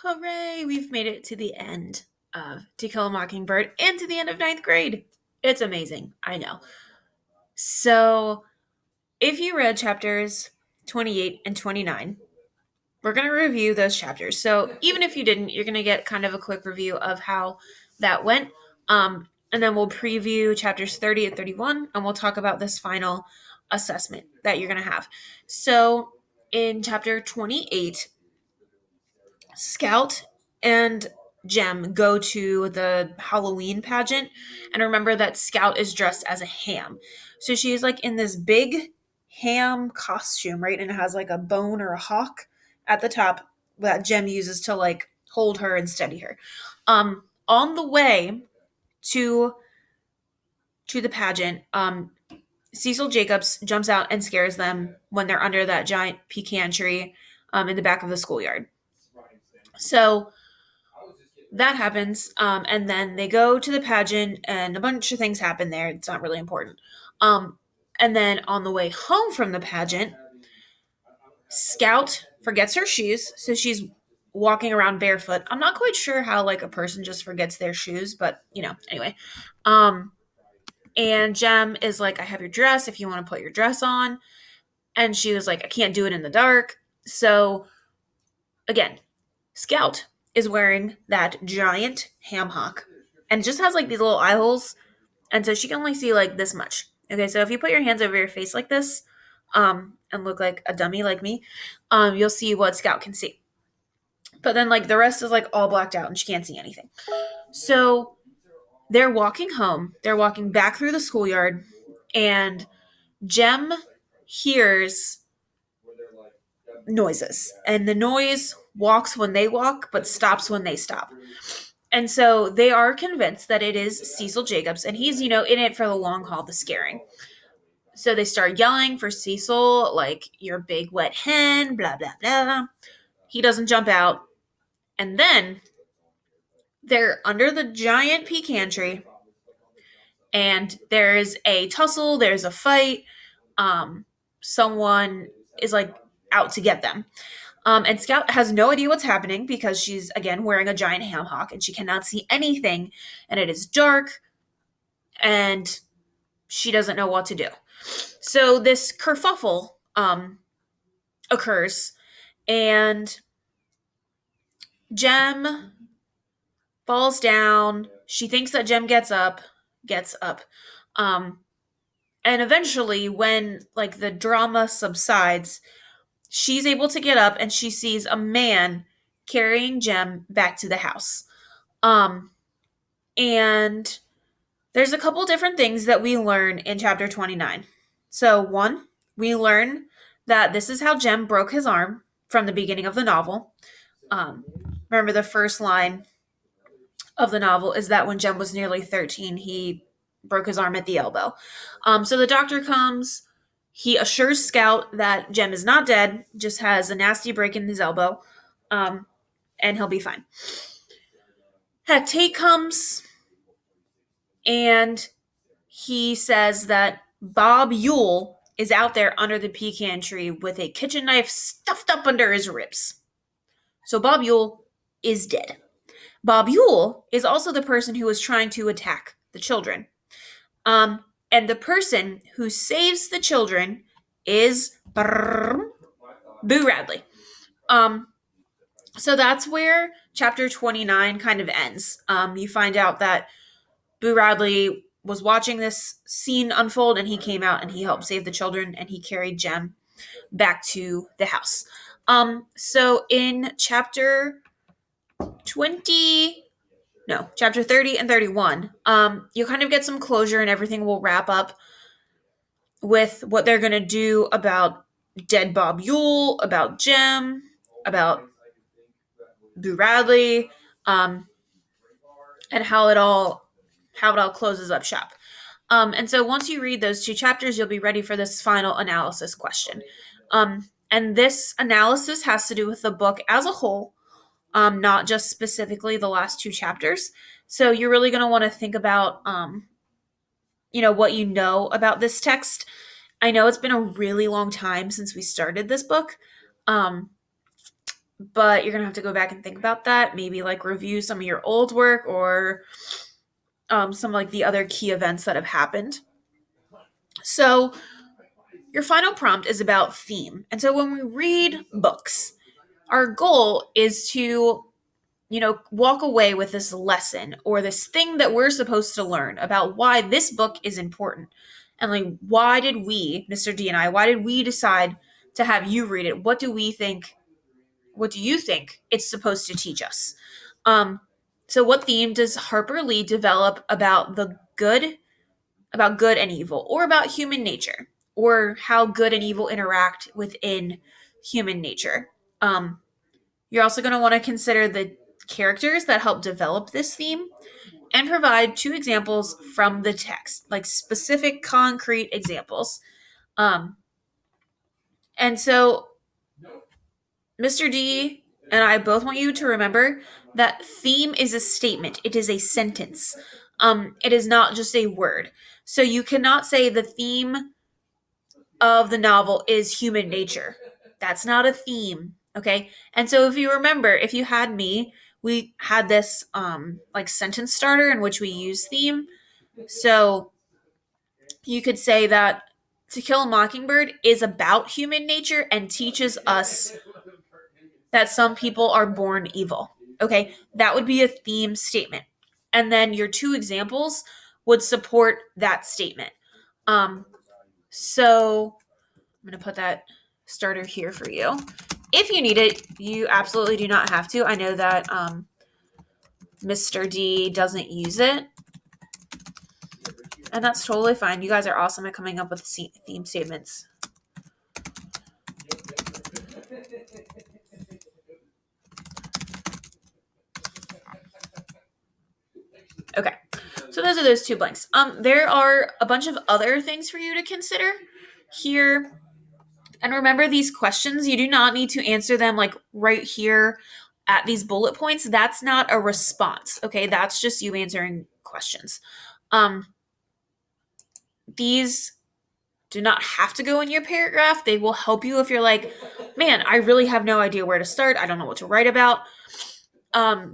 Hooray! We've made it to the end of To Kill a Mockingbird and to the end of 9th grade. It's amazing. I know. So, if you read chapters 28 and 29, we're going to review those chapters. So, even if you didn't, you're going to get kind of a quick review of how that went. And then we'll preview chapters 30 and 31, and we'll talk about this final assessment that you're going to have. So, in chapter 28, Scout and Jem go to the Halloween pageant, and remember that Scout is dressed as a ham. So she's like in this big ham costume, right? And it has like a bone or a hawk at the top that Jem uses to like hold her and steady her. On the way to the pageant, Cecil Jacobs jumps out and scares them when they're under that giant pecan tree in the back of the schoolyard. So that happens, and then they go to the pageant, and a bunch of things happen there. It's not really important. And then on the way home from the pageant, Scout forgets her shoes, so she's walking around barefoot. I'm not quite sure how like a person just forgets their shoes, but anyway. And Jem is like, I have your dress if you want to put your dress on. And she was like, I can't do it in the dark. So again, Scout is wearing that giant ham hock and it just has like these little eye holes. And so she can only see like this much. Okay, so if you put your hands over your face like this, and look like a dummy like me, you'll see what Scout can see. But then like the rest is like all blacked out and she can't see anything. So they're walking home. They're walking back through the schoolyard, and Jem hears noises, and the noise walks when they walk but stops when they stop. And so they are convinced that it is Cecil Jacobs, and he's in it for the long haul, the scaring. So they start yelling for Cecil, like, you're a big wet hen, blah blah blah. He doesn't jump out, and then they're under the giant pecan tree, and there's a tussle, there's a fight. Someone is like out to get them. And Scout has no idea what's happening because she's, again, wearing a giant ham hock and she cannot see anything. And it is dark and she doesn't know what to do. So this kerfuffle occurs, and Jem falls down. She thinks that Jem gets up. And eventually, when like the drama subsides, she's able to get up and she sees a man carrying Jem back to the house. And there's a couple different things that we learn in chapter 29. So one, we learn that this is how Jem broke his arm from the beginning of the novel. Remember, the first line of the novel is that when Jem was nearly 13, he broke his arm at the elbow. So the doctor comes. He assures Scout that Jem is not dead, just has a nasty break in his elbow, and he'll be fine. Tate comes, and he says that Bob Yule is out there under the pecan tree with a kitchen knife stuffed up under his ribs. So Bob Yule is dead. Bob Yule is also the person who was trying to attack the children. And the person who saves the children is Boo Radley. So that's where chapter 29 kind of ends. You find out that Boo Radley was watching this scene unfold, and he came out and he helped save the children, and he carried Jem back to the house. So in chapter 30 and 31, you'll kind of get some closure, and everything will wrap up with what they're going to do about dead Bob Yule, about Jem, about Boo Radley, and how it all closes up shop. And so once you read those two chapters, you'll be ready for this final analysis question. And this analysis has to do with the book as a whole, not just specifically the last two chapters. So you're really going to want to think about, what you know about this text. I know it's been a really long time since we started this book. but you're going to have to go back and think about that. Maybe like review some of your old work or some like the other key events that have happened. So your final prompt is about theme. And so when we read books, our goal is to, walk away with this lesson or this thing that we're supposed to learn about why this book is important. And like, why did we, Mr. D and I, why did we decide to have you read it? What do we think? What do you think it's supposed to teach us? Um, so what theme does Harper Lee develop about good and evil, or about human nature, or how good and evil interact within human nature? You're also going to want to consider the characters that help develop this theme and provide two examples from the text, like specific concrete examples. Um, and so Mr. D and I both want you to remember that theme is a statement, it is a sentence. It is not just a word. So you cannot say the theme of the novel is human nature. That's not a theme, okay? And so if you remember, if you had me, we had this like sentence starter in which we use theme. So you could say that To Kill a Mockingbird is about human nature and teaches us that some people are born evil. Okay, that would be a theme statement. And then your two examples would support that statement. Um, so I'm going to put that starter here for you. If you need it, you absolutely do not have to. I know that Mr. D doesn't use it, and that's totally fine. You guys are awesome at coming up with theme statements. Okay, so those are those two blanks. There are a bunch of other things for you to consider here. And remember, these questions, you do not need to answer them like right here at these bullet points. That's not a response, okay? That's just you answering questions. These do not have to go in your paragraph. They will help you if you're like, man, I really have no idea where to start. I don't know what to write about.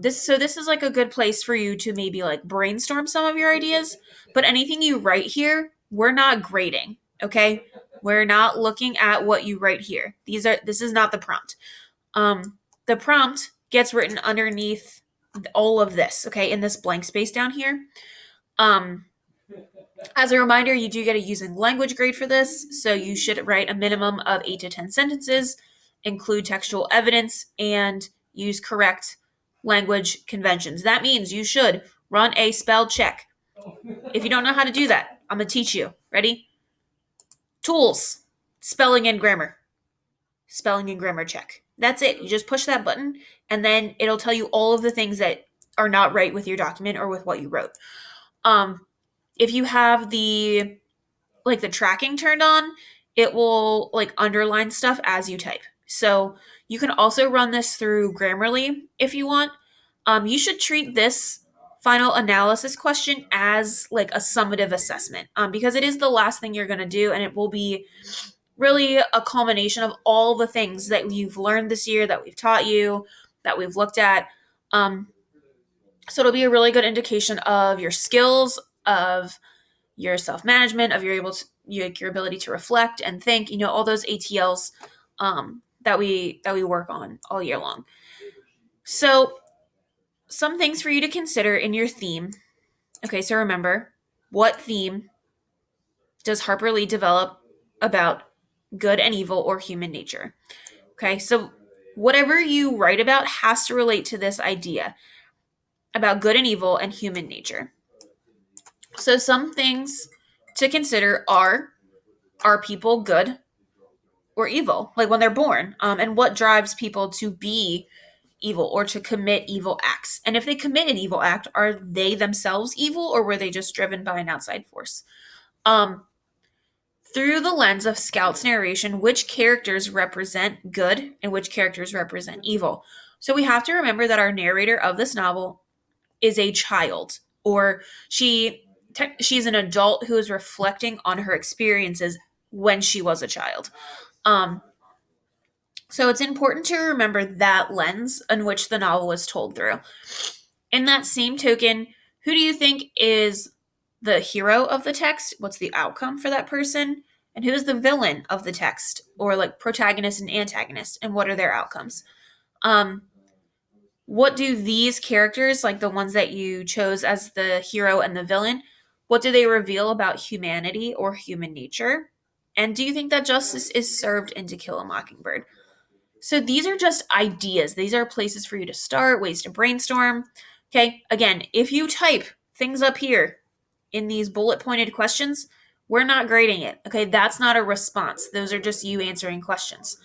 This is like a good place for you to maybe like brainstorm some of your ideas. But anything you write here, we're not grading, okay? We're not looking at what you write here. This is not the prompt. The prompt gets written underneath all of this, okay, in this blank space down here. As a reminder, you do get a using language grade for this, so you should write a minimum of 8 to 10 sentences, include textual evidence, and use correct language conventions. That means you should run a spell check. If you don't know how to do that, I'm going to teach you. Ready? Tools, spelling and grammar. Spelling and grammar check. That's it. You just push that button, and then it'll tell you all of the things that are not right with your document or with what you wrote. If you have the tracking turned on, it will like underline stuff as you type. So you can also run this through Grammarly if you want. You should treat this final analysis question as like a summative assessment because it is the last thing you're going to do, and it will be really a culmination of all the things that you've learned this year, that we've taught you, that we've looked at. So it'll be a really good indication of your skills, of your self-management, of your ability to reflect and think, all those ATLs that we work on all year long. So some things for you to consider in your theme. Okay, so remember, what theme does Harper Lee develop about good and evil or human nature? Okay, so whatever you write about has to relate to this idea about good and evil and human nature. So some things to consider are people good or evil, like when they're born, and what drives people to be evil or to commit evil acts? And if they commit an evil act, are they themselves evil, or were they just driven by an outside force? Through the lens of Scout's narration, which characters represent good and which characters represent evil? So we have to remember that our narrator of this novel is a child, or she's an adult who is reflecting on her experiences when she was a child. So it's important to remember that lens in which the novel was told through. In that same token, who do you think is the hero of the text? What's the outcome for that person? And who is the villain of the text, or like protagonist and antagonist, and what are their outcomes? Um, what do these characters, like the ones that you chose as the hero and the villain, what do they reveal about humanity or human nature? And do you think that justice is served in To Kill a Mockingbird? So these are just ideas. These are places for you to start, ways to brainstorm. Okay, again, if you type things up here in these bullet pointed questions, we're not grading it. Okay, that's not a response. Those are just you answering questions.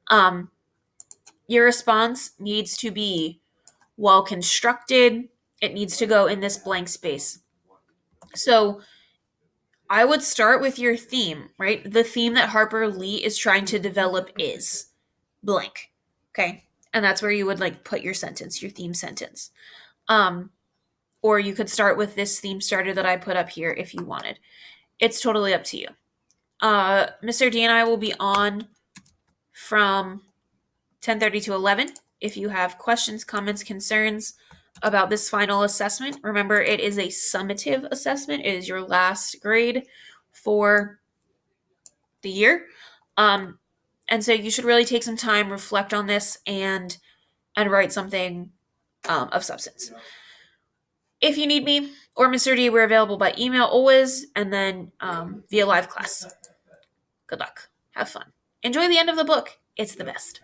Um, your response needs to be well constructed. It needs to go in this blank space. So I would start with your theme, right? The theme that Harper Lee is trying to develop is blank. Okay. And that's where you would like put your sentence, your theme sentence. Um, or you could start with this theme starter that I put up here if you wanted. It's totally up to you. Mr. D and I will be on from 10:30 to 11. If you have questions, comments, concerns about this final assessment, remember it is a summative assessment. It is your last grade for the year. Um, and so you should really take some time, reflect on this, and write something of substance. If you need me or Mr. D, we're available by email always, and then via live class. Good luck. Have fun. Enjoy the end of the book. It's the best.